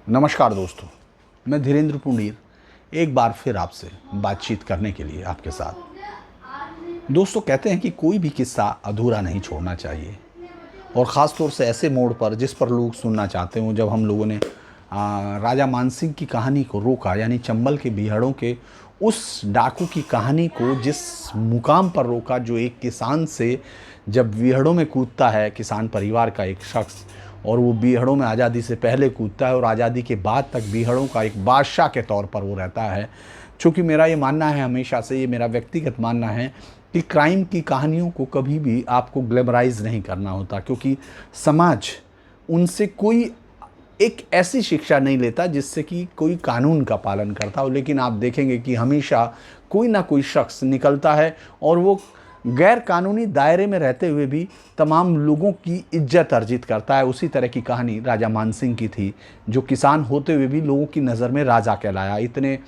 नमस्कार दोस्तों, मैं धीरेन्द्र पुंडीर एक बार फिर आपसे बातचीत करने के लिए आपके साथ। दोस्तों, कहते हैं कि कोई भी किस्सा अधूरा नहीं छोड़ना चाहिए, और ख़ास तौर से ऐसे मोड़ पर जिस पर लोग सुनना चाहते हों। जब हम लोगों ने राजा मानसिंह की कहानी को रोका, यानी चंबल के बीहड़ों के उस डाकू की कहानी को जिस मुकाम पर रोका, जो एक किसान से जब बीहड़ों में कूदता है, किसान परिवार का एक शख्स, और वो बीहड़ों में आज़ादी से पहले कूदता है और आज़ादी के बाद तक बीहड़ों का एक बादशाह के तौर पर वो रहता है। चूँकि मेरा ये मानना है, हमेशा से ये मेरा व्यक्तिगत मानना है कि क्राइम की कहानियों को कभी भी आपको ग्लैमराइज नहीं करना होता, क्योंकि समाज उनसे कोई एक ऐसी शिक्षा नहीं लेता जिससे कि कोई कानून का पालन करता हो। लेकिन आप देखेंगे कि हमेशा कोई ना कोई शख्स निकलता है और वो गैर कानूनी दायरे में रहते हुए भी तमाम लोगों की इज्जत अर्जित करता है। उसी तरह की कहानी राजा मानसिंह की थी, जो किसान होते हुए भी लोगों की नज़र में राजा कहलाया। इतने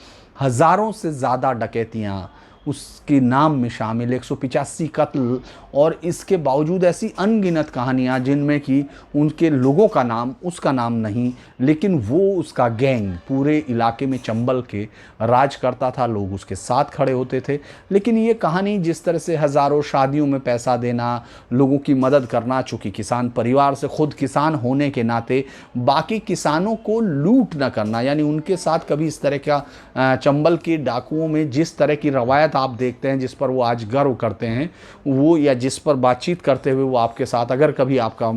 हज़ारों से ज़्यादा डकैतियाँ उसके नाम में शामिल, 185 कत्ल, और इसके बावजूद ऐसी अनगिनत कहानियाँ जिनमें कि उनके लोगों का नाम, उसका नाम नहीं, लेकिन वो उसका गैंग पूरे इलाके में चंबल के राज करता था, लोग उसके साथ खड़े होते थे। लेकिन ये कहानी जिस तरह से हज़ारों शादियों में पैसा देना, लोगों की मदद करना, चूँकि किसान परिवार से, खुद किसान होने के नाते बाकी किसानों को लूट न करना, यानी उनके साथ कभी इस तरह का चंबल के डाकुओं में जिस तरह की रवायत आप देखते हैं, जिस पर वो आज गर्व करते हैं, वो या जिस पर बातचीत करते हुए वो आपके साथ, अगर कभी आपका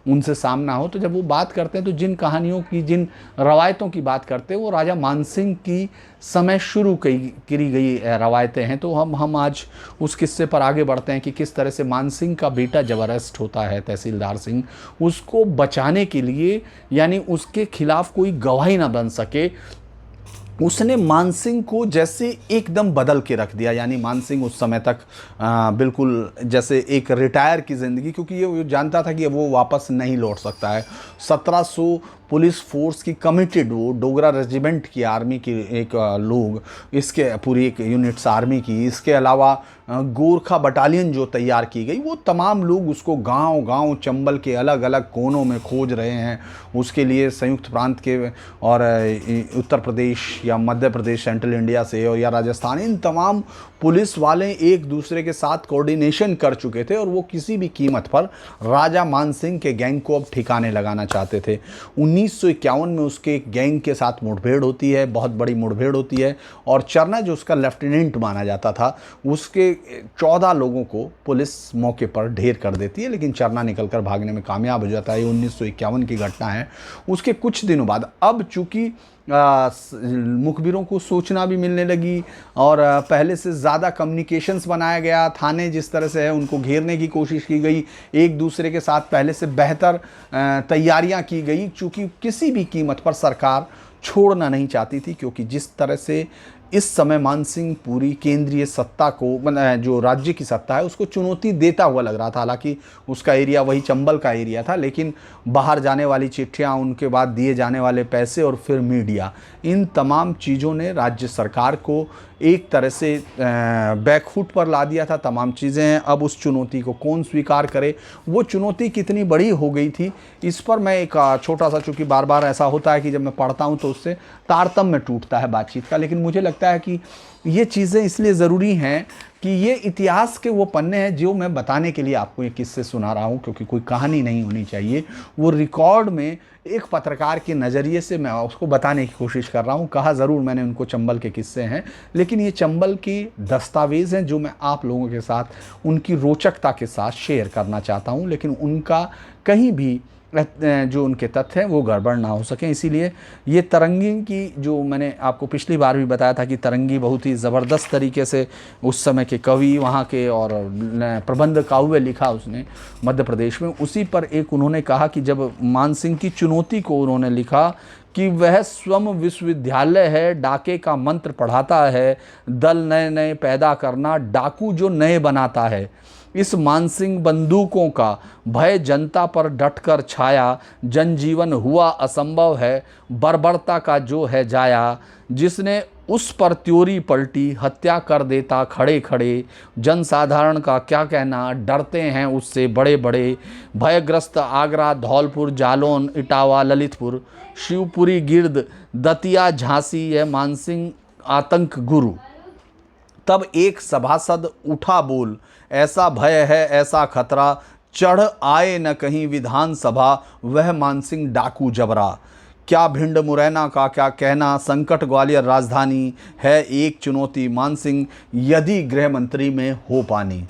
उनसे सामना हो, तो जब वो बात करते हैं तो जिन कहानियों की, जिन रवायतों की बात करते हैं, वो राजा मानसिंह की समय शुरू करी गई रवायतें हैं। तो हम आज उस किस्से पर आगे बढ़ते हैं कि किस तरह से मानसिंह का बेटा जब अरेस्ट होता है, तहसीलदार सिंह, उसको बचाने के लिए, यानी उसके खिलाफ कोई गवाही ना बन सके, उसने मानसिंह को जैसे एकदम बदल के रख दिया। यानी मानसिंह उस समय तक बिल्कुल जैसे एक रिटायर की ज़िंदगी, क्योंकि ये जानता था कि वो वापस नहीं लौट सकता है। 1700 पुलिस फोर्स की कमिटेड, वो डोगरा रेजिमेंट की आर्मी की एक लोग, इसके पूरी एक यूनिट्स आर्मी की, इसके अलावा गोरखा बटालियन जो तैयार की गई, वो तमाम लोग उसको गांव-गांव चंबल के अलग अलग कोनों में खोज रहे हैं। उसके लिए संयुक्त प्रांत के और उत्तर प्रदेश या मध्य प्रदेश, सेंट्रल इंडिया से, और या राजस्थान, इन तमाम पुलिस वाले एक दूसरे के साथ कोऑर्डिनेशन कर चुके थे, और वो किसी भी कीमत पर राजा मानसिंह के गैंग को अब ठिकाने लगाना चाहते थे। 1951 में उसके एक गैंग के साथ मुठभेड़ होती है, बहुत बड़ी मुठभेड़ होती है, और चरना जो उसका लेफ्टिनेंट माना जाता था, उसके 14 लोगों को पुलिस मौके पर ढेर कर देती है, लेकिन चरना निकलकर भागने में कामयाब हो जाता है। ये 1951 की घटना है। उसके कुछ दिनों बाद, अब चूँकि मुखबिरों को सूचना भी मिलने लगी और पहले से ज़्यादा कम्युनिकेशंस बनाया गया, थाने जिस तरह से है उनको घेरने की कोशिश की गई, एक दूसरे के साथ पहले से बेहतर तैयारियां की गई, चूँकि किसी भी कीमत पर सरकार छोड़ना नहीं चाहती थी। क्योंकि जिस तरह से इस समय मानसिंह पूरी केंद्रीय सत्ता को, जो राज्य की सत्ता है, उसको चुनौती देता हुआ लग रहा था। हालांकि उसका एरिया वही चंबल का एरिया था, लेकिन बाहर जाने वाली चिट्ठियां, उनके बाद दिए जाने वाले पैसे, और फिर मीडिया, इन तमाम चीज़ों ने राज्य सरकार को एक तरह से बैकफुट पर ला दिया था। तमाम चीज़ें हैं, अब उस चुनौती को कौन स्वीकार करे, वो चुनौती कितनी बड़ी हो गई थी, इस पर मैं एक छोटा सा, चूँकि बार बार ऐसा होता है कि जब मैं पढ़ता हूँ तो उससे तारतम्य टूटता है बातचीत का, लेकिन मुझे लगता है कि ये चीज़ें इसलिए ज़रूरी हैं कि ये इतिहास के वो पन्ने हैं जो मैं बताने के लिए आपको ये किस्से सुना रहा हूँ, क्योंकि कोई कहानी नहीं होनी चाहिए, वो रिकॉर्ड में एक पत्रकार के नज़रिए से मैं उसको बताने की कोशिश कर रहा हूँ। कहा ज़रूर मैंने उनको चंबल के किस्से हैं, लेकिन ये चंबल के दस्तावेज़ हैं जो मैं आप लोगों के साथ उनकी रोचकता के साथ शेयर करना चाहता हूँ, लेकिन उनका कहीं भी जो उनके तथ्य हैं वो गड़बड़ ना हो सकें। इसीलिए ये तरंगी की, जो मैंने आपको पिछली बार भी बताया था कि तरंगी बहुत ही ज़बरदस्त तरीके से उस समय के कवि वहाँ के, और प्रबंध काव्य लिखा उसने मध्य प्रदेश में, उसी पर एक उन्होंने कहा कि जब मानसिंह की चुनौती को उन्होंने लिखा कि वह स्वयं विश्वविद्यालय है, डाके का मंत्र पढ़ाता है, दल नए नए पैदा करना, डाकू जो नए बनाता है। इस मानसिंह बंदूकों का भय जनता पर डटकर छाया, जनजीवन हुआ असंभव है, बर्बरता का जो है जाया, जिसने उस पर त्योरी पलटी, हत्या कर देता खड़े खड़े। जनसाधारण का क्या कहना, डरते हैं उससे बड़े बड़े। भयग्रस्त आगरा, धौलपुर, जालौन, इटावा, ललितपुर, शिवपुरी, गिर्द, दतिया, झांसी, यह मानसिंह आतंक गुरु। तब एक सभासद उठा बोल, ऐसा भय है ऐसा खतरा, चढ़ आए न कहीं विधानसभा, वह मानसिंह डाकू जबरा। क्या भिंड मुरैना का क्या कहना, संकट ग्वालियर राजधानी, है एक चुनौती मानसिंह, यदि गृह मंत्री में हो पानी।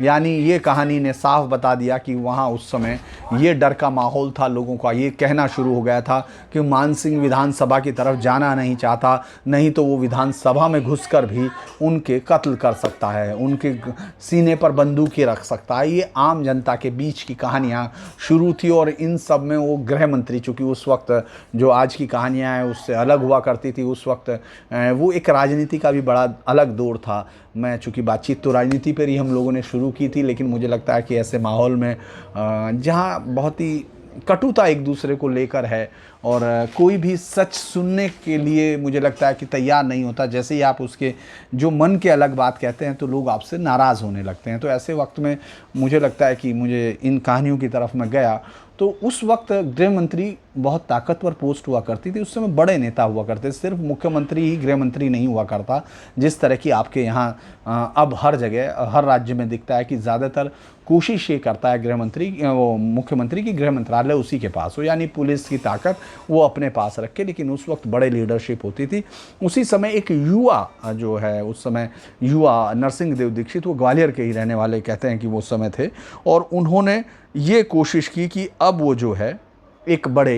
यानी ये कहानी ने साफ बता दिया कि वहाँ उस समय ये डर का माहौल था, लोगों का ये कहना शुरू हो गया था कि मानसिंह विधानसभा की तरफ जाना नहीं चाहता, नहीं तो वो विधानसभा में घुसकर भी उनके कत्ल कर सकता है, उनके सीने पर बंदूकें रख सकता है। ये आम जनता के बीच की कहानियाँ शुरू थी और इन सब में वो गृह मंत्री, चूँकि उस वक्त जो आज की कहानियाँ हैं उससे अलग हुआ करती थी, उस वक्त वो एक राजनीति का भी बड़ा अलग दौर था। मैं चूँकि बातचीत तो राजनीति पर ही हम लोगों ने शुरू की थी, लेकिन मुझे लगता है कि ऐसे माहौल में जहाँ बहुत ही कटुता एक दूसरे को लेकर है और कोई भी सच सुनने के लिए मुझे लगता है कि तैयार नहीं होता, जैसे ही आप उसके जो मन के अलग बात कहते हैं तो लोग आपसे नाराज़ होने लगते हैं। तो ऐसे वक्त में मुझे लगता है कि मुझे इन कहानियों की तरफ मैं गया तो उस वक्त गृह मंत्री बहुत ताकतवर पोस्ट हुआ करती थी, उस समय बड़े नेता हुआ करते, सिर्फ मुख्यमंत्री ही गृह मंत्री नहीं हुआ करता, जिस तरह की आपके यहाँ अब हर जगह हर राज्य में दिखता है कि ज़्यादातर कोशिश ये करता है गृह मंत्री, वो मुख्यमंत्री की गृह मंत्रालय उसी के पास हो, यानी पुलिस की ताकत वो अपने पास रखे। लेकिन उस वक्त बड़े लीडरशिप होती थी। उसी समय एक युवा जो है, उस समय युवा नरसिंह देव दीक्षित, वो ग्वालियर के ही रहने वाले कहते हैं कि वो समय थे, और उन्होंने ये कोशिश की कि अब वो जो है एक बड़े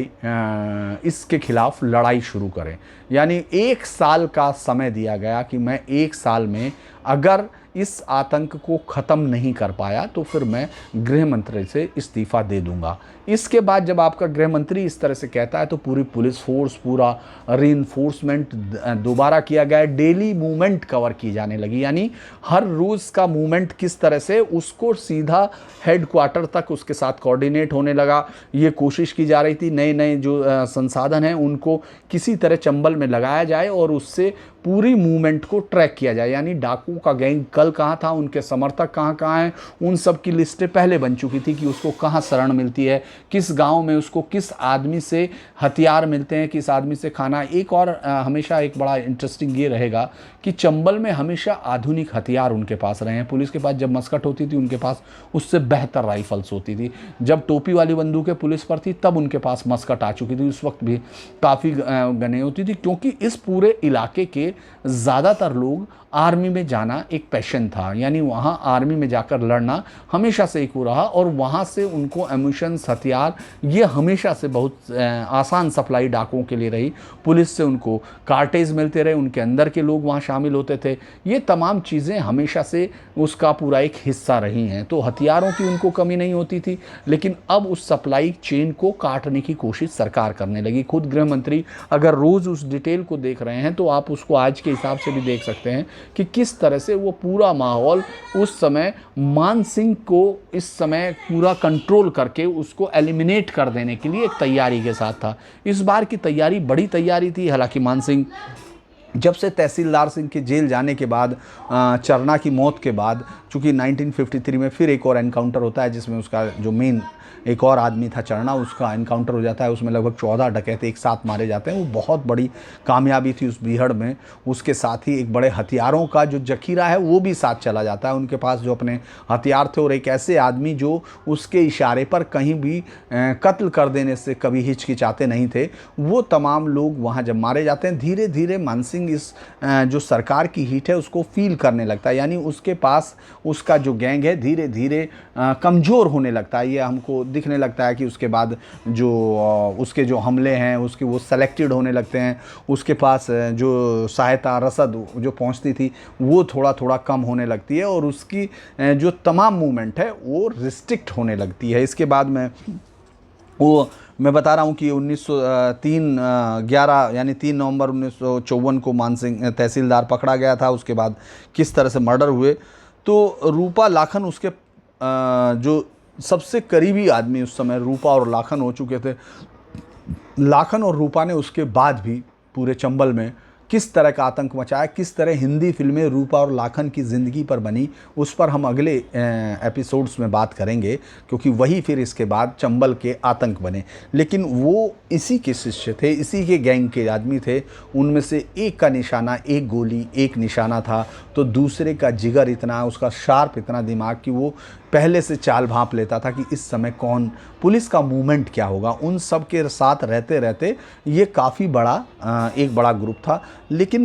इसके खिलाफ लड़ाई शुरू करें। यानी 1 साल का समय दिया गया कि मैं 1 साल में अगर इस आतंक को ख़त्म नहीं कर पाया तो फिर मैं गृह मंत्री से इस्तीफ़ा दे दूंगा। इसके बाद जब आपका गृह मंत्री इस तरह से कहता है तो पूरी पुलिस फोर्स, पूरा रीइंफोर्समेंट दोबारा किया गया। डेली मूवमेंट कवर की जाने लगी, यानी हर रोज़ का मूवमेंट किस तरह से उसको सीधा हेडक्वार्टर तक उसके साथ कोऑर्डिनेट होने लगा। ये कोशिश की जा रही थी नए नए जो संसाधन हैं उनको किसी तरह चंबल में लगाया जाए और उससे पूरी मूवमेंट को ट्रैक किया जाए। यानी डाकू का गैंग कल कहाँ था, उनके समर्थक कहाँ कहाँ हैं, उन सब की लिस्टें पहले बन चुकी थी कि उसको कहाँ शरण मिलती है, किस गांव में उसको किस आदमी से हथियार मिलते हैं, किस आदमी से खाना। एक और हमेशा एक बड़ा इंटरेस्टिंग ये रहेगा कि चंबल में हमेशा आधुनिक हथियार उनके पास रहे हैं। पुलिस के पास जब मस्कट होती थी उनके पास उससे बेहतर राइफल्स होती थी। जब टोपी वाली बंदूकें पुलिस पर थी तब उनके पास मस्कट आ चुकी थी, उस वक्त भी काफ़ी गने होती थी, क्योंकि इस पूरे इलाके के ज़्यादातर लोग आर्मी में जाना एक पैशन था। यानी वहाँ आर्मी में जाकर लड़ना हमेशा से एक हो रहा और वहाँ से उनको एम्यूनिशंस, हथियार ये हमेशा से बहुत आसान सप्लाई डाकुओं के लिए रही। पुलिस से उनको कार्टेज मिलते रहे, उनके अंदर के लोग वहाँ शामिल होते थे। ये तमाम चीज़ें हमेशा से उसका पूरा एक हिस्सा रही हैं। तो हथियारों की उनको कमी नहीं होती थी, लेकिन अब उस सप्लाई चेन को काटने की कोशिश सरकार करने लगी। खुद गृह मंत्री अगर रोज़ उस डिटेल को देख रहे हैं तो आप उसको आज के हिसाब से भी देख सकते हैं कि किस तरह से वो पूरा माहौल उस समय मान सिंह को इस समय पूरा कंट्रोल करके उसको एलिमिनेट कर देने के लिए एक तैयारी के साथ था। इस बार की तैयारी बड़ी तैयारी थी। हालांकि मान सिंह जब से तहसीलदार सिंह के जेल जाने के बाद, चरना की मौत के बाद, चूँकि 1953 में फिर एक और एनकाउंटर होता है जिसमें उसका जो मेन एक और आदमी था चरना, उसका एनकाउंटर हो जाता है। उसमें लगभग 14 डकैते एक साथ मारे जाते हैं। वो बहुत बड़ी कामयाबी थी उस बीहड़ में। उसके साथ ही एक बड़े हथियारों का जो जखीरा है वो भी साथ चला जाता है। उनके पास जो अपने हथियार थे और एक ऐसे आदमी जो उसके इशारे पर कहीं भी कत्ल कर देने से कभी हिचकिचाते नहीं थे, वो तमाम लोग वहाँ जब मारे जाते हैं धीरे धीरे मान सिंह इस जो सरकार की हीट है उसको फील करने लगता है। यानी उसके पास उसका जो गैंग है धीरे धीरे कमज़ोर होने लगता है। ये हमको दिखने लगता है कि उसके बाद जो उसके जो हमले हैं उसके वो सेलेक्टेड होने लगते हैं। उसके पास जो सहायता रसद जो पहुंचती थी वो थोड़ा थोड़ा कम होने लगती है और उसकी जो तमाम मूवमेंट है वो रिस्ट्रिक्ट होने लगती है। इसके बाद में मैं बता रहा हूँ कि 11 यानी 3 नवंबर 1954 को मान सिंह तहसीलदार पकड़ा गया था। उसके बाद किस तरह से मर्डर हुए, तो रूपा लाखन उसके जो सबसे करीबी आदमी उस समय रूपा और लाखन हो चुके थे। लाखन और रूपा ने उसके बाद भी पूरे चंबल में किस तरह का आतंक मचाया, किस तरह हिंदी फिल्में रूपा और लाखन की ज़िंदगी पर बनी, उस पर हम अगले एपिसोड्स में बात करेंगे, क्योंकि वही फिर इसके बाद चंबल के आतंक बने। लेकिन वो इसी के शिष्य थे, इसी के गैंग के आदमी थे। उनमें से एक का निशाना, एक गोली, एक निशाना था, तो दूसरे का जिगर इतना, उसका शार्प इतना दिमाग कि वो पहले से चाल भांप लेता था कि इस समय कौन, पुलिस का मूवमेंट क्या होगा। उन सब के साथ रहते रहते ये काफ़ी बड़ा एक बड़ा ग्रुप था। लेकिन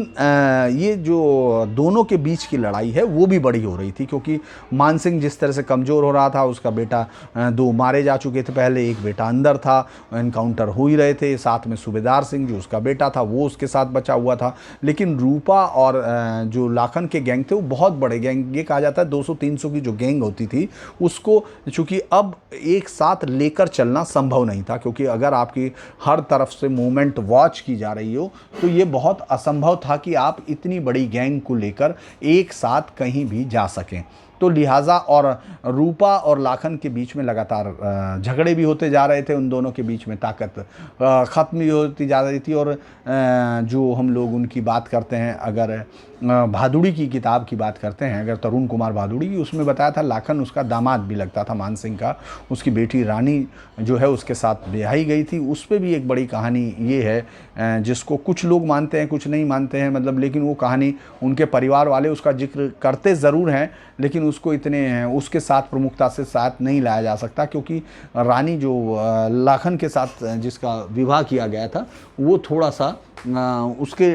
ये जो दोनों के बीच की लड़ाई है वो भी बड़ी हो रही थी, क्योंकि मान सिंह जिस तरह से कमज़ोर हो रहा था, उसका बेटा 2 मारे जा चुके थे पहले, एक बेटा अंदर था, एनकाउंटर हो ही रहे थे, साथ में सूबेदार सिंह जो उसका बेटा था वो उसके साथ बचा हुआ था। लेकिन रूपा और जो लाखन के गैंग थे वो बहुत बड़े गैंग, ये कहा जाता है 200-300 की जो गैंग होती थी उसको, चूँकि अब एक साथ लेकर चलना संभव नहीं था, क्योंकि अगर आपकी हर तरफ से मूवमेंट वॉच की जा रही हो तो ये बहुत असंभव था कि आप इतनी बड़ी गैंग को लेकर एक साथ कहीं भी जा सकें। तो लिहाजा और रूपा और लाखन के बीच में लगातार झगड़े भी होते जा रहे थे, उन दोनों के बीच में ताकत ख़त्म भी होती जा रही थी। और जो हम लोग उनकी बात करते हैं, अगर भादुड़ी की किताब की बात करते हैं, अगर तरुण कुमार भादुड़ी की, उसमें बताया था लाखन उसका दामाद भी लगता था मान सिंह का, उसकी बेटी रानी जो है उसके साथ ब्याही गई थी। उस पर भी एक बड़ी कहानी ये है, जिसको कुछ लोग मानते हैं कुछ नहीं मानते हैं, मतलब, लेकिन वो कहानी उनके परिवार वाले उसका जिक्र करते ज़रूर हैं, लेकिन उसको इतने उसके साथ प्रमुखता से साथ नहीं लाया जा सकता, क्योंकि रानी जो लाखन के साथ जिसका विवाह किया गया था वो थोड़ा सा उसके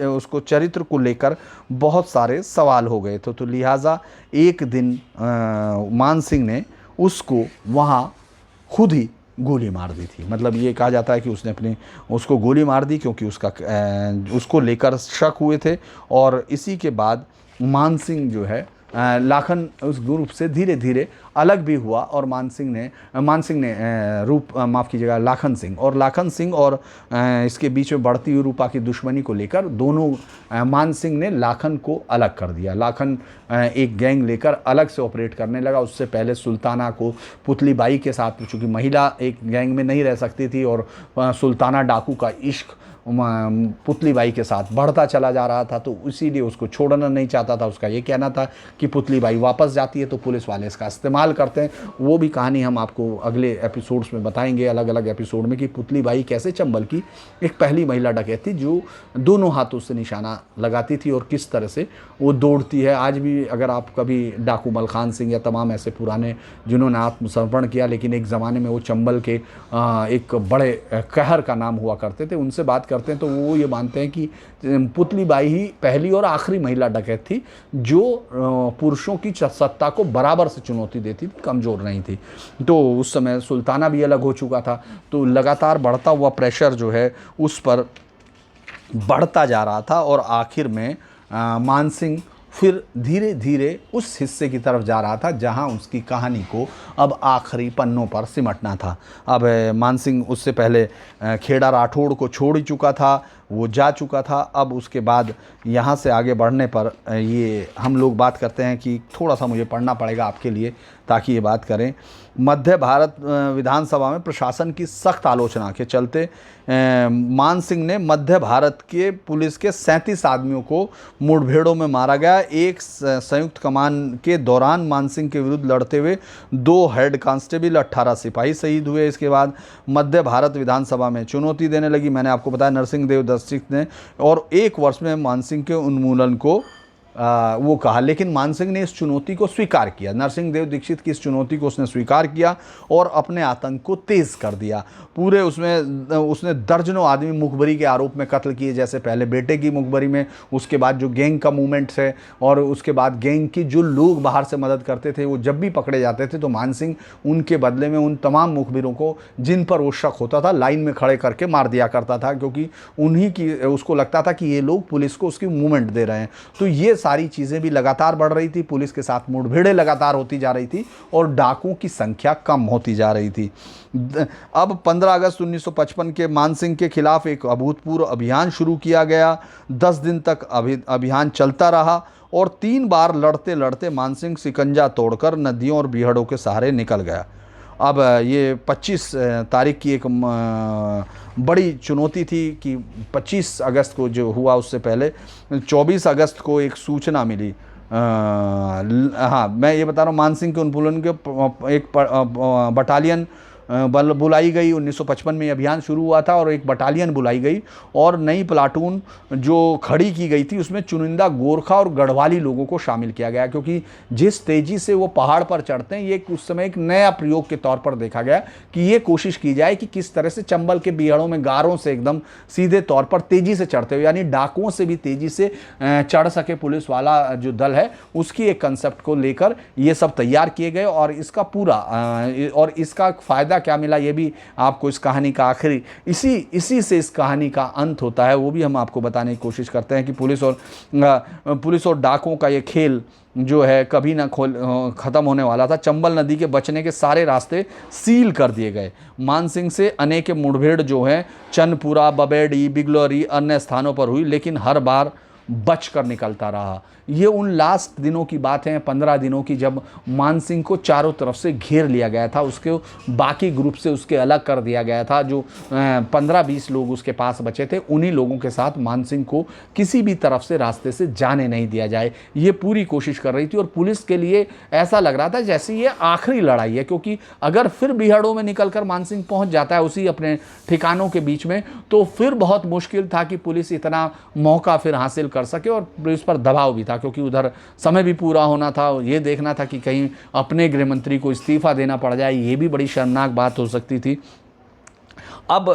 उसको चरित्र को लेकर बहुत सारे सवाल हो गए थे। तो लिहाजा एक दिन मान सिंह ने उसको वहाँ खुद ही गोली मार दी थी। मतलब ये कहा जाता है कि उसने उसको गोली मार दी, क्योंकि उसको लेकर शक हुए थे। और इसी के बाद मान सिंह जो है, लाखन उस ग्रुप से धीरे धीरे अलग भी हुआ, और मान सिंह ने माफ़ कीजिएगा, लाखन सिंह और इसके बीच में बढ़ती हुई रूपा की दुश्मनी को लेकर दोनों मान सिंह ने लाखन को अलग कर दिया। लाखन एक गैंग लेकर अलग से ऑपरेट करने लगा। उससे पहले सुल्ताना को पुतली बाई के साथ, चूँकि महिला एक गैंग में नहीं रह सकती थी, और सुल्ताना डाकू का इश्क पुतली बाई के साथ बढ़ता चला जा रहा था, तो इसीलिए उसको छोड़ना नहीं चाहता था। उसका ये कहना था कि पुतली बाई वापस जाती है तो पुलिस वाले इसका इस्तेमाल करते हैं। वो भी कहानी हम आपको अगले एपिसोड्स में बताएंगे, अलग अलग एपिसोड में, कि पुतली बाई कैसे चंबल की एक पहली महिला डकैत थी जो दोनों हाथों से निशाना लगाती थी, और किस तरह से वो दौड़ती है। आज भी अगर आप कभी डाकू मलखान सिंह या तमाम ऐसे पुराने जिन्होंने आत्मसमर्पण किया, लेकिन एक ज़माने में वो चंबल के एक बड़े कहर का नाम हुआ करते थे, उनसे बात करते हैं तो वो ये मानते हैं कि पुतली बाई ही पहली और आखिरी महिला डकैत थी जो पुरुषों की सत्ता को बराबर से चुनौती देती थी, कमज़ोर नहीं थी। तो उस समय सुल्ताना भी अलग हो चुका था, तो लगातार बढ़ता हुआ प्रेशर जो है उस पर बढ़ता जा रहा था, और आखिर में मान सिंह फिर धीरे धीरे उस हिस्से की तरफ जा रहा था जहां उसकी कहानी को अब आखिरी पन्नों पर सिमटना था। अब मान सिंह उससे पहले खेड़ा राठौड़ को छोड़ ही चुका था, वो जा चुका था। अब उसके बाद यहाँ से आगे बढ़ने पर ये हम लोग बात करते हैं कि थोड़ा सा मुझे पढ़ना पड़ेगा आपके लिए ताकि ये बात करें। मध्य भारत विधानसभा में प्रशासन की सख्त आलोचना के चलते मान सिंह ने मध्य भारत के पुलिस के 37 आदमियों को मुठभेड़ों में मारा गया। एक संयुक्त कमान के दौरान मान सिंह के विरुद्ध लड़ते हुए 2 हेड कांस्टेबल 18 सिपाही शहीद हुए। इसके बाद मध्य भारत विधानसभा में चुनौती देने लगी, मैंने आपको बताया नरसिंह देव दीक्षित ने, और 1 वर्ष में मान सिंह के उन्मूलन को वो कहा। लेकिन मान सिंह ने इस चुनौती को स्वीकार किया, नरसिंह देव दीक्षित की इस चुनौती को उसने स्वीकार किया और अपने आतंक को तेज़ कर दिया। पूरे उसने दर्जनों आदमी मुखबरी के आरोप में कत्ल किए, जैसे पहले बेटे की मुखबरी में, उसके बाद जो गैंग का मूवमेंट है, और उसके बाद गैंग की जो लोग बाहर से मदद करते थे वो जब भी पकड़े जाते थे तो मान सिंह उनके बदले में उन तमाम मुखबिरों को जिन पर वो शक होता था लाइन में खड़े करके मार दिया करता था, क्योंकि उन्हीं की उसको लगता था कि ये लोग पुलिस को उसकी मूवमेंट दे रहे हैं। तो ये सारी चीज़ें भी लगातार बढ़ रही थी, पुलिस के साथ मुठभेड़ें लगातार होती जा रही थी और डाकुओं की संख्या कम होती जा रही थी। अब 15 अगस्त 1955 के मान सिंह के खिलाफ एक अभूतपूर्व अभियान शुरू किया गया। 10 दिन तक अभियान चलता रहा और 3 बार लड़ते लड़ते मान सिंह शिकंजा तोड़कर नदियों और बीहड़ों के सहारे निकल गया। अब ये 25 तारीख की एक बड़ी चुनौती थी कि 25 अगस्त को जो हुआ उससे पहले 24 अगस्त को एक सूचना मिली। हाँ, मैं ये बता रहा हूँ, मानसिंह के उन्मूलन के एक बटालियन बुलाई गई। 1955 में ये अभियान शुरू हुआ था और एक बटालियन बुलाई गई और नई प्लाटून जो खड़ी की गई थी उसमें चुनिंदा गोरखा और गढ़वाली लोगों को शामिल किया गया, क्योंकि जिस तेजी से वो पहाड़ पर चढ़ते हैं, ये उस समय एक नया प्रयोग के तौर पर देखा गया कि ये कोशिश की जाए कि किस तरह से चंबल के बीहड़ों में गारों से एकदम सीधे तौर पर तेजी से चढ़ते हुए, यानी डाकुओं से भी तेजी से चढ़ सके पुलिस वाला जो दल है, उसकी एक कंसेप्ट को लेकर ये सब तैयार किए गए। और इसका पूरा और इसका फायदा क्या मिला ये भी आपको इस कहानी का आखिरी इसी से इस कहानी का अंत होता है, वो भी हम आपको बताने की कोशिश करते हैं कि पुलिस और डाकुओं का ये खेल जो है कभी ना ख़त्म होने वाला था। चंबल नदी के बचने के सारे रास्ते सील कर दिए गए। मानसिंह से अनेक मुठभेड़ जो है चंदपुरा, बबेड़ी, बिगलौरी अन्य स्थानों पर हुई, लेकिन हर बार बच कर निकलता रहा। ये उन लास्ट दिनों की बात है, 15 दिनों की, जब मानसिंह को चारों तरफ से घेर लिया गया था, उसके बाकी ग्रुप से उसके अलग कर दिया गया था। जो 15-20 लोग उसके पास बचे थे, उन्हीं लोगों के साथ मानसिंह को किसी भी तरफ से रास्ते से जाने नहीं दिया जाए, ये पूरी कोशिश कर रही थी। और पुलिस के लिए ऐसा लग रहा था जैसे ये आखिरी लड़ाई है, क्योंकि अगर फिर बीहड़ों में निकलकर मानसिंह पहुंच जाता है उसी अपने ठिकानों के बीच में, तो फिर बहुत मुश्किल था कि पुलिस इतना मौका फिर हासिल कर सके। और पुलिस पर दबाव भी था, क्योंकि उधर समय भी पूरा होना था। ये देखना था कि कहीं अपने गृह मंत्री को इस्तीफा देना पड़ जाए, ये भी बड़ी शर्मनाक बात हो सकती थी। अब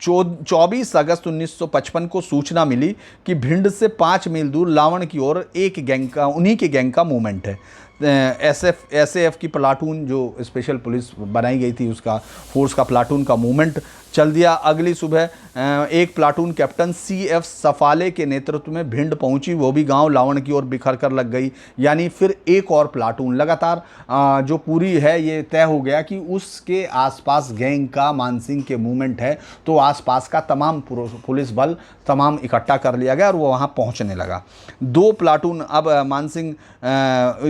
24 अगस्त 1955 को सूचना मिली कि भिंड से 5 मील दूर लावण की ओर एक गैंग का, उन्हीं के गैंग का मूवमेंट है। एसएएफ की प्लाटून जो स्पेशल पुलिस बनाई गई थी, उसका फोर्स का प्लाटून का मूवमेंट चल दिया। अगली सुबह एक प्लाटून कैप्टन सीएफ सफाले के नेतृत्व में भिंड पहुंची, वो भी गांव लावण की ओर बिखर कर लग गई। यानी फिर एक और प्लाटून लगातार जो पूरी है, ये तय हो गया कि उसके आसपास गैंग का मानसिंह के मूवमेंट है, तो आसपास का तमाम पुलिस बल तमाम इकट्ठा कर लिया गया और वो वहाँ पहुँचने लगा। 2 प्लाटून, अब मानसिंह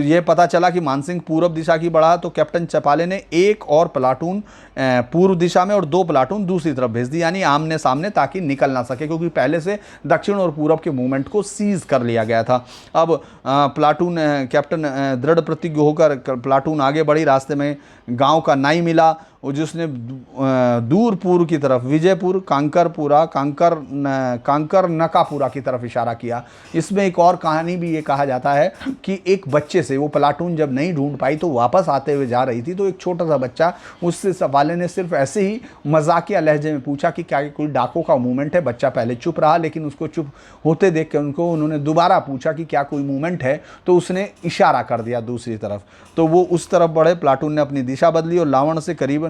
ये पता चला कि मानसिंह पूर्व दिशा की बढ़ा, तो कैप्टन चपाले ने एक और प्लाटून पूर्व दिशा में और 2 प्लाटून दूसरी तरफ भेज दी, यानी आमने सामने, ताकि निकल ना सके, क्योंकि पहले से दक्षिण और पूरब के मूवमेंट को सीज कर लिया गया था। अब प्लाटून कैप्टन दृढ़ प्रतिज्ञ होकर प्लाटून आगे बढ़ी। रास्ते में गांव का नाई मिला जिसने दूर पूर्व की तरफ विजयपुर, कांकरपुरा, कांकर नकापुरा की तरफ इशारा किया। इसमें एक और कहानी भी ये कहा जाता है कि एक बच्चे से, वो प्लाटून जब नहीं ढूंढ पाई तो वापस आते हुए जा रही थी, तो एक छोटा सा बच्चा, उससे सवाले ने सिर्फ ऐसे ही मजाकिया लहजे में पूछा कि क्या कोई डाकों का मूवमेंट है। बच्चा पहले चुप रहा, लेकिन उसको चुप होते देख कर उन्होंने दोबारा पूछा कि क्या कोई मूवमेंट है, तो उसने इशारा कर दिया दूसरी तरफ, तो वो उस तरफ बढ़े। प्लाटून ने अपनी दिशा बदली और लावण से करीबन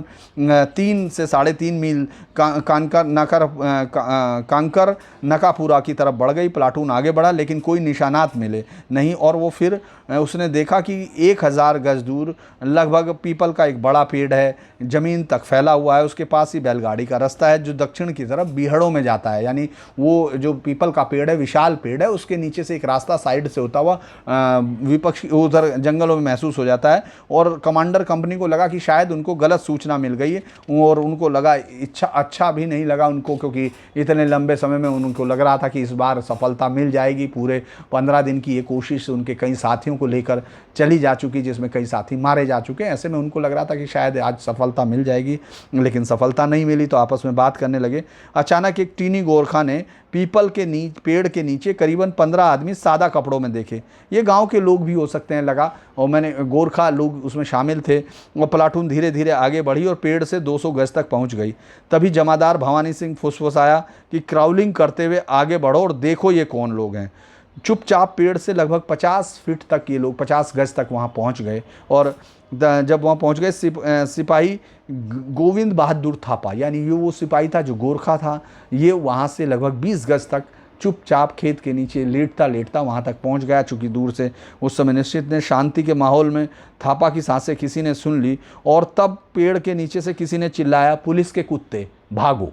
3 से 3.5 मील कांकर नकापुरा की तरफ बढ़ गई। प्लाटून आगे बढ़ा, लेकिन कोई निशानात मिले नहीं, और वो फिर उसने देखा कि 1000 गज दूर लगभग पीपल का एक बड़ा पेड़ है, ज़मीन तक फैला हुआ है, उसके पास ही बैलगाड़ी का रास्ता है जो दक्षिण की तरफ बीहड़ों में जाता है। यानी वो जो पीपल का पेड़ है, विशाल पेड़ है, उसके नीचे से एक रास्ता साइड से होता हुआ विपक्ष उधर जंगलों में महसूस हो जाता है। और कमांडर कंपनी को लगा कि शायद उनको गलत सूचना मिल गई है, और उनको लगा अच्छा भी नहीं लगा उनको, क्योंकि इतने लंबे समय में उनको लग रहा था कि इस बार सफलता मिल जाएगी। पूरे 15 दिन की ये कोशिश उनके कई साथियों को लेकर चली जा चुकी, जिसमें कई साथी मारे जा चुके हैं। ऐसे में उनको लग रहा था कि शायद आज सफलता मिल जाएगी, लेकिन सफलता नहीं मिली। तो आपस में बात करने लगे। अचानक एक टीनी गोरखा ने पीपल के पेड़ के नीचे करीबन 15 आदमी सादा कपड़ों में देखे। ये गांव के लोग भी हो सकते हैं लगा, और मैंने गोरखा लोग उसमें शामिल थे। और प्लाटून धीरे धीरे आगे बढ़ी और पेड़ से 200 गज तक पहुंच गई। तभी जमादार भवानी सिंह फुसफुसाया कि क्राउलिंग करते हुए आगे बढ़ो और देखो ये कौन लोग हैं। चुपचाप पेड़ से लगभग 50 फीट तक ये लोग 50 गज तक वहाँ पहुँच गए। और जब वहाँ पहुँच गए, सिपाही गोविंद बहादुर थापा, यानी ये वो सिपाही था जो गोरखा था, ये वहाँ से लगभग 20 गज तक चुपचाप खेत के नीचे लेटता लेटता वहाँ तक पहुँच गया। चूँकि दूर से उस समय निश्चित ने शांति के माहौल में थापा की सांसें किसी ने सुन ली, और तब पेड़ के नीचे से किसी ने चिल्लाया, पुलिस के कुत्ते भागो।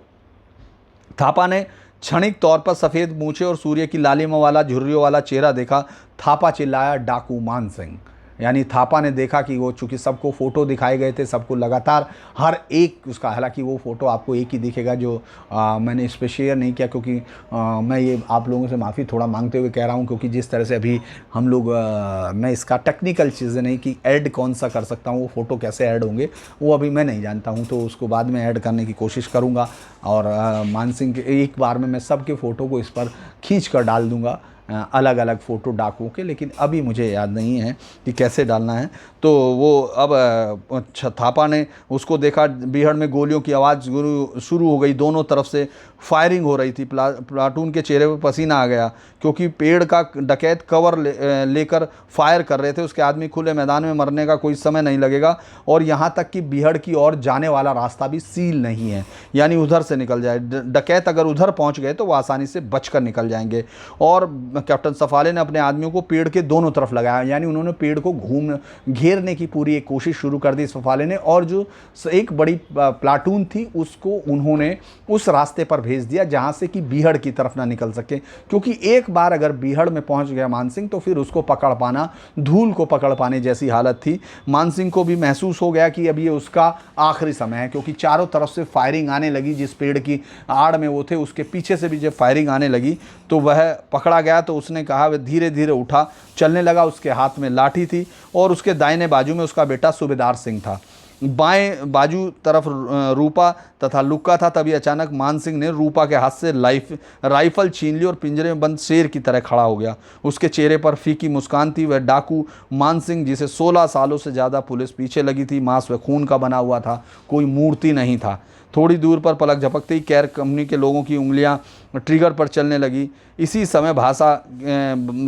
थापा ने क्षणिक तौर पर सफ़ेद मूछें और सूर्य की लालिमा वाला झुर्रियों वाला चेहरा देखा। थापा चिल्लाया, डाकू मानसिंह। यानी थापा ने देखा कि वो चूँकि सबको फ़ोटो दिखाए गए थे, सबको लगातार हर एक उसका, हालांकि वो फ़ोटो आपको एक ही दिखेगा जो मैंने इस पर शेयर नहीं किया, क्योंकि मैं ये आप लोगों से माफ़ी थोड़ा मांगते हुए कह रहा हूँ, क्योंकि जिस तरह से अभी हम लोग मैं इसका टेक्निकल चीज़ें नहीं कि ऐड कौन सा कर सकता हूँ, वो फ़ोटो कैसे ऐड होंगे वो अभी मैं नहीं जानता हूँ, तो उसको बाद में ऐड करने की कोशिश करूँगा। और मान सिंह के एक बार में मैं सबके फ़ोटो को इस पर खींच कर डाल दूँगा, अलग अलग फ़ोटो डाकुओं के, लेकिन अभी मुझे याद नहीं है कि कैसे डालना है। तो वो अब थापा ने उसको देखा, बीहड़ में गोलियों की आवाज़ शुरू हो गई, दोनों तरफ से फायरिंग हो रही थी। प्लाटून के चेहरे पर पसीना आ गया, क्योंकि पेड़ का डकैत कवर लेकर फायर कर रहे थे। उसके आदमी खुले मैदान में मरने का कोई समय नहीं लगेगा, और यहाँ तक कि बीहड़ की ओर जाने वाला रास्ता भी सील नहीं है, यानी उधर से निकल जाए। डकैत अगर उधर पहुँच गए तो वो आसानी से बचकर निकल जाएंगे। और कैप्टन सफाले ने अपने आदमियों को पेड़ के दोनों तरफ लगाया, यानी उन्होंने पेड़ को घेरने की पूरी एक कोशिश शुरू कर दी सफाले ने, और जो एक बड़ी प्लाटून थी उसको उन्होंने उस रास्ते पर भेज दिया जहां से कि बीहड़ की तरफ ना निकल सके, क्योंकि एक बार अगर बीहड़ में पहुंच गया मानसिंह तो फिर उसको पकड़ पाना धूल को पकड़ पाने जैसी हालत थी। मानसिंह को भी महसूस हो गया कि अब ये उसका आखिरी समय है, क्योंकि चारों तरफ से फायरिंग आने लगी। जिस पेड़ की आड़ में वो थे उसके पीछे से भी जब फायरिंग आने लगी तो वह पकड़ा गया। तो उसने कहा, वह धीरे धीरे उठा, चलने लगा। उसके हाथ में लाठी थी और उसके दाहिने बाजू में उसका बेटा सूबेदार सिंह था, बाएं बाजू तरफ रूपा तथा लुक्का था। तभी अचानक मान सिंह ने रूपा के हाथ से राइफल छीन ली और पिंजरे में बंद शेर की तरह खड़ा हो गया। उसके चेहरे पर फीकी मुस्कान थी। वह डाकू मान सिंह, जिसे 16 सालों से ज़्यादा पुलिस पीछे लगी थी, मांस व खून का बना हुआ था, कोई मूर्ति नहीं था। थोड़ी दूर पर पलक झपकते ही कैर कंपनी के लोगों की उंगलियां ट्रिगर पर चलने लगी। इसी समय भाषा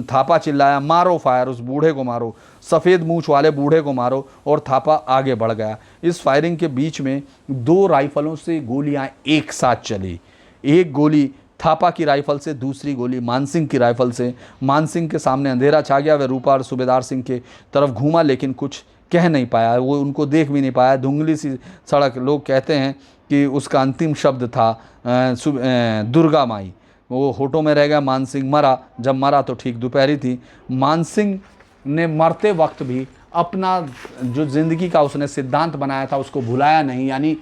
थापा चिल्लाया, मारो फायर, उस बूढ़े को मारो, सफ़ेद मूछ वाले बूढ़े को मारो। और थापा आगे बढ़ गया। इस फायरिंग के बीच में 2 राइफलों से गोलियां एक साथ चली। एक गोली थापा की राइफल से, दूसरी गोली मानसिंह की राइफल से। मानसिंह के सामने अंधेरा छा गया। वह रूपा और सूबेदार सिंह के तरफ घूमा, लेकिन कुछ कह नहीं पाया, वो उनको देख भी नहीं पाया। धुंधली सी सड़क, लोग कहते हैं कि उसका अंतिम शब्द था दुर्गा माई। वो होठों में रह गया। मानसिंह मरा। जब मरा तो ठीक दोपहरी थी। मानसिंह ने मरते वक्त भी अपना जो ज़िंदगी का उसने सिद्धांत बनाया था उसको भुलाया नहीं, यानी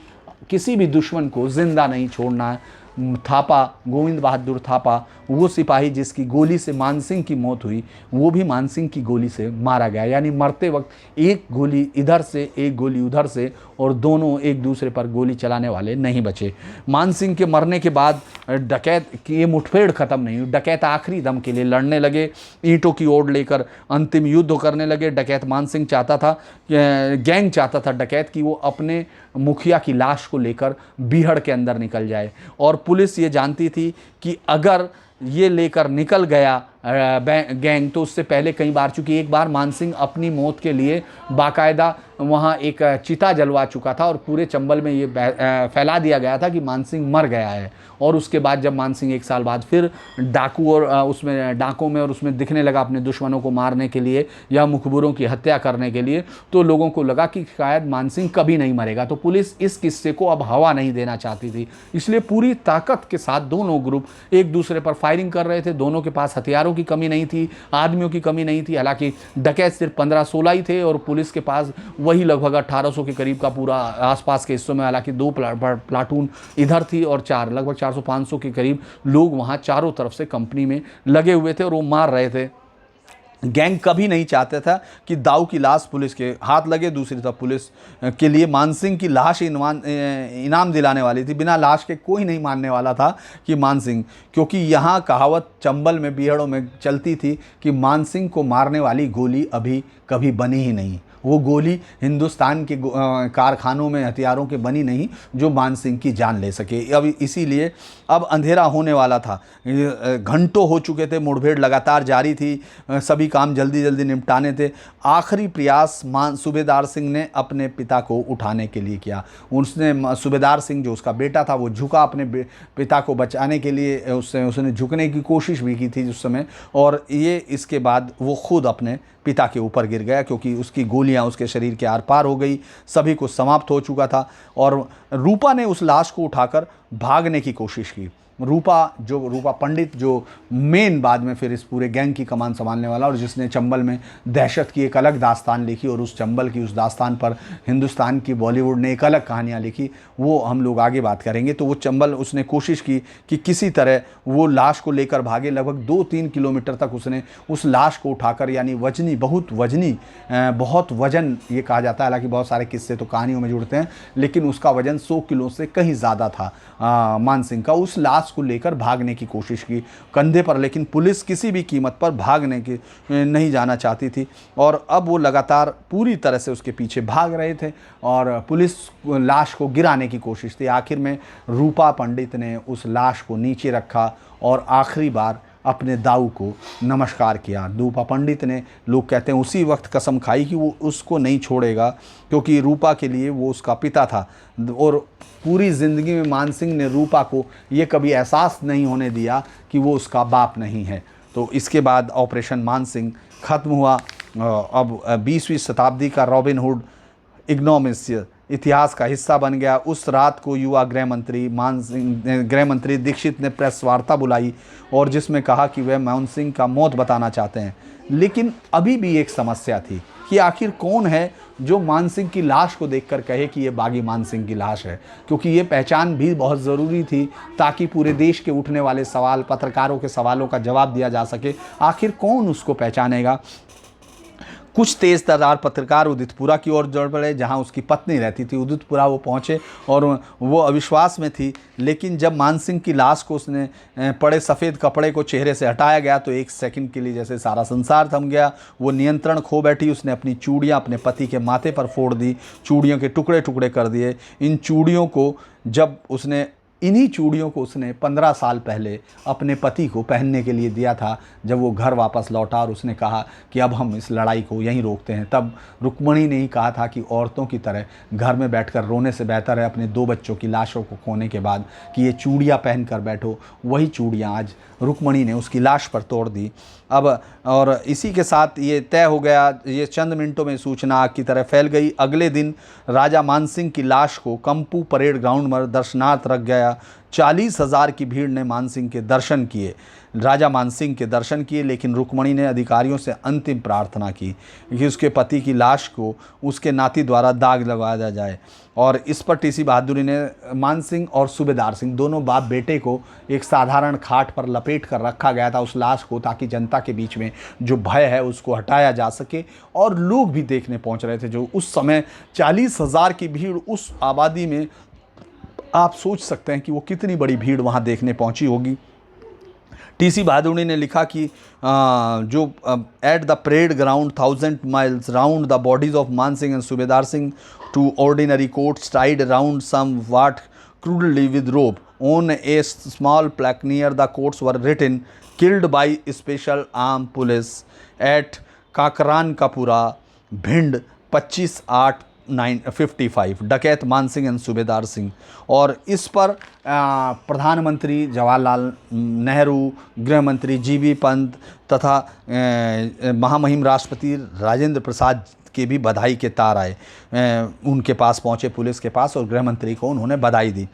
किसी भी दुश्मन को जिंदा नहीं छोड़ना है। थापा, गोविंद बहादुर थापा, वो सिपाही जिसकी गोली से मानसिंह की मौत हुई, वो भी मानसिंह की गोली से मारा गया। यानी मरते वक्त एक गोली इधर से एक गोली उधर से, और दोनों एक दूसरे पर गोली चलाने वाले नहीं बचे। मानसिंह के मरने के बाद डकैत की ये मुठभेड़ खत्म नहीं हुई। डकैत आखिरी दम के लिए लड़ने लगे, ईंटों की ओर लेकर अंतिम युद्ध करने लगे। डकैत मानसिंह चाहता था, गैंग चाहता था डकैत की वो अपने मुखिया की लाश को लेकर बीहड़ के अंदर निकल जाए, और पुलिस ये जानती थी कि अगर ये लेकर निकल गया गैंग तो उससे पहले कई बार, चूँकि एक बार मानसिंह अपनी मौत के लिए बाकायदा वहाँ एक चिता जलवा चुका था और पूरे चंबल में ये फैला दिया गया था कि मानसिंह मर गया है। और उसके बाद जब मानसिंह 1 साल बाद फिर डाकू और उसमें डाकों में और उसमें दिखने लगा अपने दुश्मनों को मारने के लिए या मुखबिरों की हत्या करने के लिए, तो लोगों को लगा कि शायद मानसिंह कभी नहीं मरेगा। तो पुलिस इस किस्से को अब हवा नहीं देना चाहती थी, इसलिए पूरी ताकत के साथ दोनों ग्रुप एक दूसरे पर फायरिंग कर रहे थे। दोनों के पास हथियारों की कमी नहीं थी, आदमियों की कमी नहीं थी। हालांकि डकैत सिर्फ 15-16 ही थे और पुलिस के पास वही लगभग 1800 के करीब का पूरा आसपास के हिस्सों में, हालांकि 2 प्लाटून इधर थी और 4 लगभग 400-500 के करीब लोग वहां चारों तरफ से कंपनी में लगे हुए थे और वो मार रहे थे। गैंग कभी नहीं चाहता था कि दाऊ की लाश पुलिस के हाथ लगे। दूसरी तरफ पुलिस के लिए मानसिंह की लाश इनाम दिलाने वाली थी। बिना लाश के कोई नहीं मानने वाला था कि मानसिंह, क्योंकि यहाँ कहावत चंबल में बीहड़ों में चलती थी कि मानसिंह को मारने वाली गोली अभी कभी बनी ही नहीं। वो गोली हिंदुस्तान के कारखानों में हथियारों के बनी नहीं जो मानसिंह की जान ले सके। अब इसीलिए अब अंधेरा होने वाला था, घंटों हो चुके थे, मुठभेड़ लगातार जारी थी, सभी काम जल्दी जल्दी निपटाने थे। आखिरी प्रयास सूबेदार सिंह ने अपने पिता को उठाने के लिए किया। उसने सूबेदार सिंह जो उसका बेटा था वो झुका अपने पिता को बचाने के लिए, उसने झुकने की कोशिश भी की थी उस समय, और ये इसके बाद वो खुद अपने पिता के ऊपर गिर गया क्योंकि उसकी गोलियां उसके शरीर के आर पार हो गई, सभी कुछ समाप्त हो चुका था। और रूपा ने उस लाश को उठाकर भागने की कोशिश की, रूपा पंडित जो मेन बाद में फिर इस पूरे गैंग की कमान संभालने वाला और जिसने चंबल में दहशत की एक अलग दास्तान लिखी और उस चंबल की उस दास्तान पर हिंदुस्तान की बॉलीवुड ने एक अलग कहानियाँ लिखी, वो हम लोग आगे बात करेंगे। तो वो चंबल उसने कोशिश की कि किसी तरह वो लाश को लेकर भागे। लगभग 2-3 किलोमीटर तक उसने उस लाश को उठाकर, यानी बहुत वजन ये कहा जाता है, हालांकि बहुत सारे किस्से तो कहानियों में जुड़ते हैं, लेकिन उसका वजन 100 किलो से कहीं ज़्यादा था मान सिंह का। उस लाश को लेकर भागने की कोशिश की कंधे पर, लेकिन पुलिस किसी भी कीमत पर भागने की नहीं जाना चाहती थी और अब वो लगातार पूरी तरह से उसके पीछे भाग रहे थे और पुलिस लाश को गिराने की कोशिश थी। आखिर में रूपा पंडित ने उस लाश को नीचे रखा और आखिरी बार अपने दाऊ को नमस्कार किया। रूपा पंडित ने, लोग कहते हैं, उसी वक्त कसम खाई कि वो उसको नहीं छोड़ेगा, क्योंकि रूपा के लिए वो उसका पिता था और पूरी ज़िंदगी में मान सिंह ने रूपा को ये कभी एहसास नहीं होने दिया कि वो उसका बाप नहीं है। तो इसके बाद ऑपरेशन मान सिंह ख़त्म हुआ। अब 20वीं शताब्दी का रॉबिन हुड इग्नोमिस इतिहास का हिस्सा बन गया। उस रात को युवा गृह मंत्री दीक्षित ने प्रेस वार्ता बुलाई और जिसमें कहा कि वह मान सिंह का मौत बताना चाहते हैं। लेकिन अभी भी एक समस्या थी कि आखिर कौन है जो मान सिंह की लाश को देखकर कहे कि ये बागी मान सिंह की लाश है, क्योंकि ये पहचान भी बहुत ज़रूरी थी ताकि पूरे देश के उठने वाले सवाल, पत्रकारों के सवालों का जवाब दिया जा सके। आखिर कौन उसको पहचानेगा। कुछ तेज़ तर्रार पत्रकार उदितपुरा की ओर दौड़ पड़े, जहां उसकी पत्नी रहती थी। उदितपुरा वो पहुंचे और वो अविश्वास में थी, लेकिन जब मान सिंह की लाश को उसने पड़े सफ़ेद कपड़े को चेहरे से हटाया गया तो एक सेकंड के लिए जैसे सारा संसार थम गया। वो नियंत्रण खो बैठी। उसने अपनी चूड़ियाँ अपने पति के माथे पर फोड़ दी, चूड़ियों के टुकड़े टुकड़े कर दिए। इन्हीं चूड़ियों को उसने 15 साल पहले अपने पति को पहनने के लिए दिया था जब वो घर वापस लौटा और उसने कहा कि अब हम इस लड़ाई को यहीं रोकते हैं। तब रुक्मणी ने ही कहा था कि औरतों की तरह घर में बैठकर रोने से बेहतर है अपने 2 बच्चों की लाशों को खोने के बाद कि ये चूड़ियाँ पहन कर बैठो। वही चूड़ियाँ आज रुक्मणी ने उसकी लाश पर तोड़ दी। अब और इसी के साथ ये तय हो गया, ये चंद मिनटों में सूचना आग की तरह फैल गई। अगले दिन राजा मान सिंह की लाश को कंपू परेड ग्राउंड में दर्शनार्थ रख गया। 40,000 की भीड़ ने मान सिंह के दर्शन किए, राजा मान सिंह के दर्शन किए, लेकिन रुक्मणी ने अधिकारियों से अंतिम प्रार्थना की कि उसके पति की लाश को उसके नाती द्वारा दाग लगाया जाए। और इस पर टीसी बहादुर ने मान सिंह और सूबेदार सिंह दोनों बाप बेटे को एक साधारण खाट पर लपेट कर रखा गया था उस लाश को, ताकि जनता के बीच में जो भय है उसको हटाया जा सके। और लोग भी देखने पहुंच रहे थे, जो उस समय 40,000 की भीड़ उस आबादी में, आप सोच सकते हैं कि वो कितनी बड़ी भीड़ वहाँ देखने पहुँची होगी। टीसी बहादुर ने लिखा कि जो at the parade ground 1000 miles round the bodies of Man Singh and Subedar Singh two ordinary coats tied around somewhat crudely with rope on a small plaque near the courts were written killed by special armed police at Kakran Kapura Bhind 25/8/55 डकैत मान Singh and Subedar Singh. और इस पर प्रधानमंत्री जवाहरलाल नेहरू, गृह मंत्री GB Pant तथा महामहिम राष्ट्रपति राजेंद्र प्रसाद के भी बधाई के तार आए। उनके पास पहुंचे, पुलिस के पास, और गृह मंत्री को उन्होंने बधाई दी।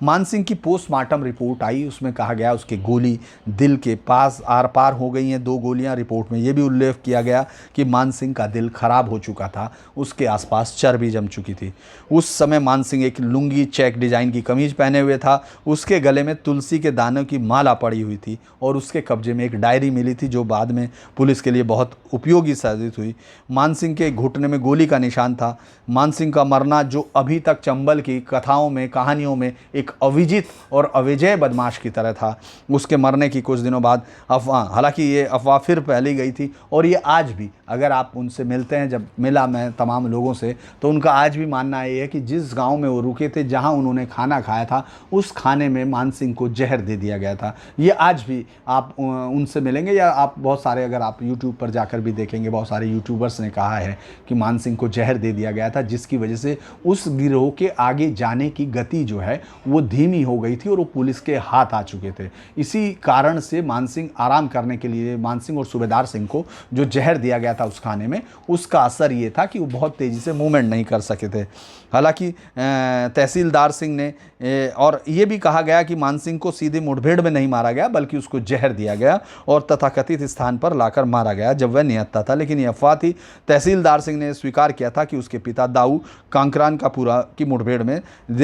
मान सिंह की पोस्टमार्टम रिपोर्ट आई, उसमें कहा गया उसके गोली दिल के पास आर पार हो गई हैं, 2 गोलियां। रिपोर्ट में यह भी उल्लेख किया गया कि मान सिंह का दिल खराब हो चुका था, उसके आसपास चर्बी जम चुकी थी। उस समय मान सिंह एक लुंगी चेक डिजाइन की कमीज पहने हुए था, उसके गले में तुलसी के दानों की माला पड़ी हुई थी और उसके कब्जे में एक डायरी मिली थी जो बाद में पुलिस के लिए बहुत उपयोगी साबित हुई। मान सिंह के घुटने में गोली का निशान था। मान सिंह का मरना, जो अभी तक चंबल की कथाओं में, कहानियों में एक अविजित और अविजय बदमाश की तरह था, उसके मरने की कुछ दिनों बाद अफवाह, हालांकि ये अफवाह फिर फैली गई थी और ये आज भी, अगर आप उनसे मिलते हैं, जब मिला मैं तमाम लोगों से, तो उनका आज भी मानना ये है कि जिस गांव में वो रुके थे, जहां उन्होंने खाना खाया था, उस खाने में मान सिंह को जहर दे दिया गया था। ये आज भी आप उनसे मिलेंगे, या आप बहुत सारे, अगर आप यूट्यूब पर जाकर भी देखेंगे, बहुत सारे यूट्यूबर्स ने कहा है कि मान सिंह को जहर दे दिया गया था, जिसकी वजह से उस गिरोह के आगे जाने की गति जो है वो वो धीमी हो गई थी और वो पुलिस के हाथ आ चुके थे। इसी कारण से मान सिंह आराम करने के लिए मान सिंह और सूबेदार सिंह को जो जहर दिया गया था उस खाने में, उसका असर ये था कि वो बहुत तेज़ी से मूवमेंट नहीं कर सके थे। हालांकि तहसीलदार सिंह ने और ये भी कहा गया कि मान सिंह को सीधे मुठभेड़ में नहीं मारा गया बल्कि उसको जहर दिया गया और तथाकथित स्थान पर लाकर मारा गया जब वह निहत्था था। लेकिन यह अफवाह थी। तहसीलदार सिंह ने स्वीकार किया था कि उसके पिता दाऊ कांकरान का पूरा की मुठभेड़ में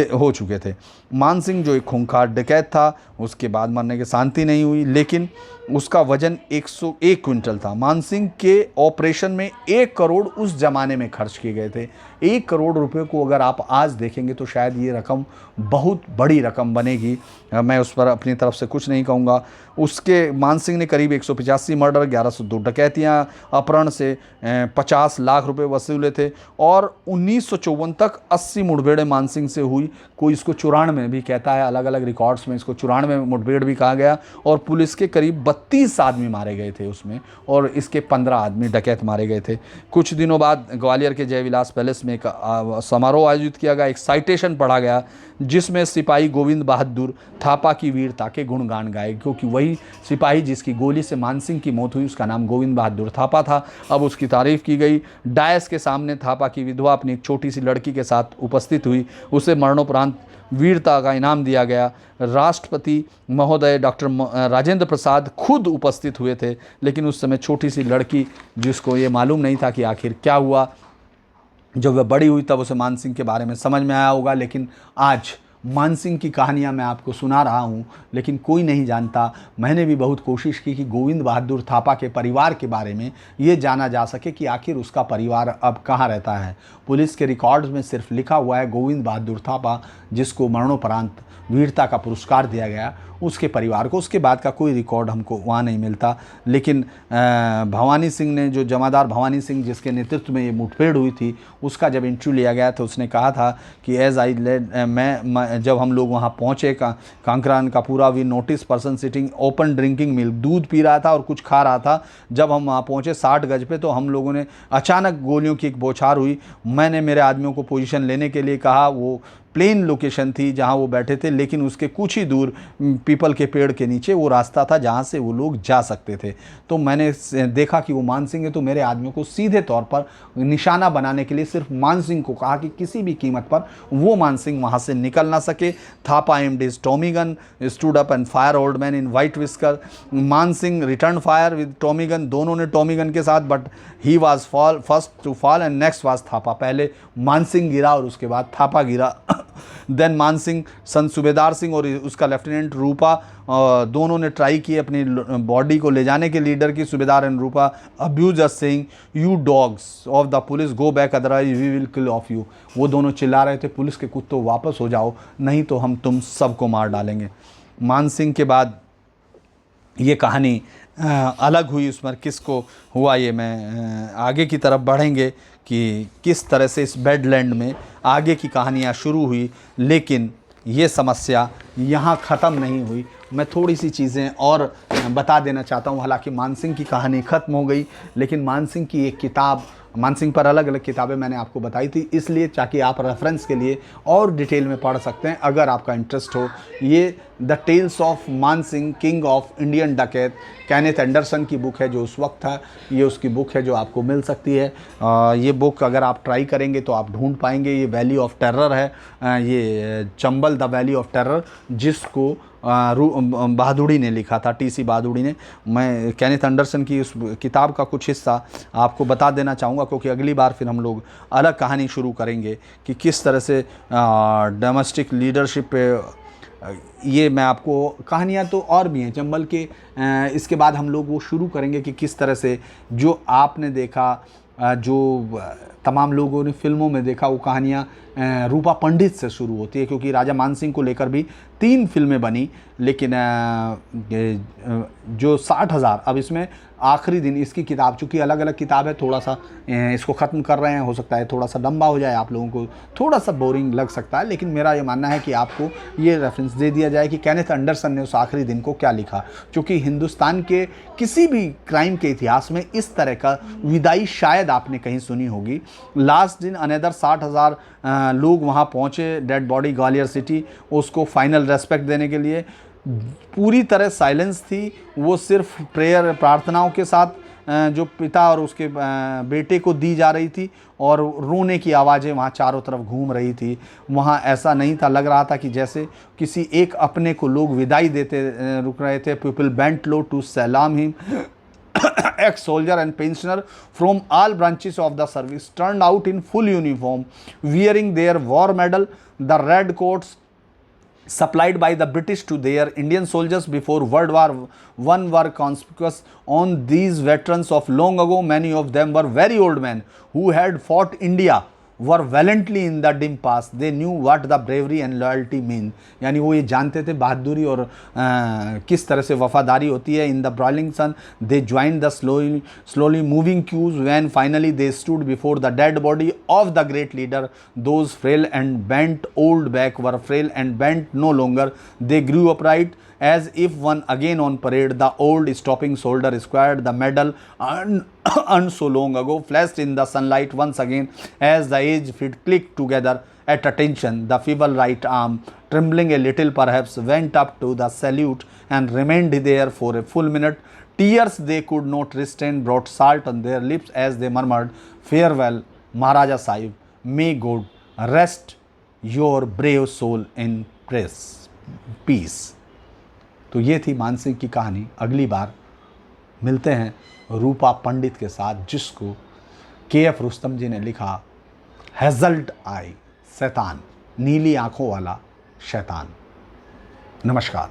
हो चुके थे। मान सिंह जो एक खूंखार डकैत था, उसके बाद मरने की शांति नहीं हुई, लेकिन उसका वजन 101 क्विंटल था। मान सिंह के ऑपरेशन में 1 करोड़ उस जमाने में खर्च किए गए थे। 1 करोड़ रुपए को अगर आप आज देखेंगे तो शायद ये रकम बहुत बड़ी रकम बनेगी। मैं उस पर अपनी तरफ से कुछ नहीं कहूँगा। उसके मान सिंह ने करीब 185 मर्डर, 1102 डकैतियाँ, अपहरण से 50 लाख रुपए वसूले थे और 1954 तक 80 मुठभेड़ें मान सिंह से हुई। कोई इसको 94 भी कहता है, अलग अलग रिकॉर्ड्स में इसको 94 मुठभेड़ भी कहा गया। और पुलिस के करीब 32 आदमी मारे गए थे उसमें और इसके 15 आदमी डकैत मारे गए थे। कुछ दिनों बाद ग्वालियर के जयविलास पैलेस में एक समारोह आयोजित किया गया। एक साइटेशन पढ़ा गया जिसमें सिपाही गोविंद बहादुर थापा की वीरता के गुणगान गाए, क्योंकि वही सिपाही जिसकी गोली से मान सिंह की मौत हुई उसका नाम गोविंद बहादुर थापा था। अब उसकी तारीफ की गई। डायस के सामने थापा की विधवा अपनी एक छोटी सी लड़की के साथ उपस्थित हुई। उसे मरणोपरांत वीरता का इनाम दिया गया। राष्ट्रपति महोदय डॉक्टर राजेंद्र प्रसाद खुद उपस्थित हुए थे, लेकिन उस समय छोटी सी लड़की जिसको ये मालूम नहीं था कि आखिर क्या हुआ, जब वह बड़ी हुई तब उसे मान सिंह के बारे में समझ में आया होगा। लेकिन आज मान सिंह की कहानियाँ मैं आपको सुना रहा हूँ, लेकिन कोई नहीं जानता। मैंने भी बहुत कोशिश की कि गोविंद बहादुर थापा के परिवार के बारे में ये जाना जा सके कि आखिर उसका परिवार अब कहाँ रहता है। पुलिस के रिकॉर्ड्स में सिर्फ लिखा हुआ है गोविंद बहादुर थापा, जिसको मरणोपरांत वीरता का पुरस्कार दिया गया, उसके परिवार को। उसके बाद का कोई रिकॉर्ड हमको वहाँ नहीं मिलता। लेकिन भवानी सिंह ने, जो जमादार भवानी सिंह जिसके नेतृत्व में ये मुठभेड़ हुई थी, उसका जब इंटरव्यू लिया गया तो उसने कहा था कि एज आई लेड, मैं जब हम लोग वहाँ पहुँचे कांकरान का पूरा, we notice person sitting open drinking milk, दूध पी रहा था और कुछ खा रहा था। जब हम वहाँ पहुँचे 60 गज पे तो हम लोगों ने अचानक गोलियों की एक बौछार हुई। मैंने मेरे आदमियों को पोजीशन लेने के लिए कहा। वो प्लेन लोकेशन थी जहां वो बैठे थे, लेकिन उसके कुछ ही दूर पीपल के पेड़ के नीचे वो रास्ता था जहां से वो लोग जा सकते थे। तो मैंने देखा कि वो मान सिंह है, तो मेरे आदमियों को सीधे तौर पर निशाना बनाने के लिए सिर्फ मान सिंह को कहा कि किसी भी कीमत पर वो मान सिंह वहां से निकल ना सके। Thapa aimed his tommy gun, stood up and fire old man in white whisker. Man Singh return fire with tommy gun, दोनों ने टॉमी गन के साथ, but he was first to fall and next was Thapa. पहले मान सिंह गिरा और उसके बाद थापा गिरा। देन मान सिंह, सन सूबेदार सिंह और उसका लेफ्टिनेंट रूपा, दोनों ने ट्राई की अपनी बॉडी को ले जाने के। लीडर की Subedar and Rupa abuse us saying you dogs of the police go back otherwise we will kill of you. वो दोनों चिल्ला रहे थे, पुलिस के कुत्तों वापस हो जाओ, नहीं तो हम तुम सबको मार डालेंगे। मान सिंह के बाद ये कहानी अलग हुई, उस पर किसको हुआ ये मैं आगे की तरफ बढ़ेंगे कि किस तरह से इस बेडलैंड में आगे की कहानियाँ शुरू हुई। लेकिन ये समस्या यहाँ ख़त्म नहीं हुई। मैं थोड़ी सी चीज़ें और बता देना चाहता हूँ। हालांकि मान सिंह की कहानी ख़त्म हो गई, लेकिन मान सिंह की एक किताब, मान सिंह पर अलग अलग किताबें मैंने आपको बताई थी, इसलिए ताकि आप रेफरेंस के लिए और डिटेल में पढ़ सकते हैं अगर आपका इंटरेस्ट हो। ये the tales of Man Singh, king of Indian डकैत, कैनेथ एंडरसन की बुक है जो उस वक्त था। ये उसकी बुक है जो आपको मिल सकती है। ये बुक अगर आप ट्राई करेंगे तो आप ढूंढ पाएंगे। ये वैली ऑफ टेरर है, ये Chambal the valley of terror, जिसको बहादुरी ने लिखा था, टीसी बहादुरी ने। मैं कैनेथ एंडरसन की उस किताब का कुछ हिस्सा आपको बता देना चाहूँगा, क्योंकि अगली बार फिर हम लोग अलग कहानी शुरू करेंगे कि किस तरह से डोमेस्टिक लीडरशिप पे ये मैं आपको कहानियाँ तो और भी हैं चंबल के। इसके बाद हम लोग वो शुरू करेंगे कि किस तरह से जो आपने देखा, जो तमाम लोगों ने फिल्मों में देखा, वो कहानियाँ रूपा पंडित से शुरू होती है, क्योंकि राजा मान सिंह को लेकर भी 3 फिल्में बनी। लेकिन जो 60,000, अब इसमें आखिरी दिन इसकी किताब, चूँकि अलग अलग किताब है, थोड़ा सा इसको ख़त्म कर रहे हैं, हो सकता है थोड़ा सा लंबा हो जाए, आप लोगों को थोड़ा सा बोरिंग लग सकता है, लेकिन मेरा ये मानना है कि आपको ये रेफरेंस दे दिया जाए कि कैनेथ एंडरसन ने उस आखिरी दिन को क्या लिखा। क्योंकि हिंदुस्तान के किसी भी क्राइम के इतिहास में इस तरह का विदाई शायद आपने कहीं सुनी होगी। लास्ट दिन अनदर 60,000 लोग वहाँ पहुँचे डेड बॉडी ग्वालियर सिटी उसको फाइनल रेस्पेक्ट देने के लिए। पूरी तरह साइलेंस थी, वो सिर्फ प्रेयर प्रार्थनाओं के साथ जो पिता और उसके बेटे को दी जा रही थी, और रोने की आवाज़ें वहाँ चारों तरफ घूम रही थी। वहाँ ऐसा नहीं था, लग रहा था कि जैसे किसी एक अपने को लोग विदाई देते रुक रहे थे। पीपल बेंट लो टू सलाम him. Ex-soldier and pensioner from all branches of the service turned out in full uniform, wearing their war medal. The red coats supplied by the British to their Indian soldiers before World War I were conspicuous on these veterans of long ago. Many of them were very old men who had fought India, were valiantly in the dim past. They knew what the bravery and loyalty mean. यानी वो ये जानते थे बहादुरी और किस तरह से वफादारी होती है. In the broiling sun, they joined the slowly moving queues when finally they stood before the dead body of the great leader. Those frail and bent old back were frail and bent no longer. They grew upright as if one again on parade. The old stopping shoulder squared, the medal earned so long ago flashed in the sunlight once again as the aged feet clicked together at attention. The feeble right arm, trembling a little perhaps, went up to the salute and remained there for a full minute. Tears they could not restrain brought salt on their lips as they murmured, "Farewell, Maharaja Sahib. May God rest your brave soul in peace." तो ये थी मानसिंह की कहानी. अगली बार मिलते हैं रूपा पंडित के साथ, जिसको KF रुस्तम जी ने लिखा हैज़ल्ड आई, शैतान, नीली आंखों वाला शैतान. नमस्कार.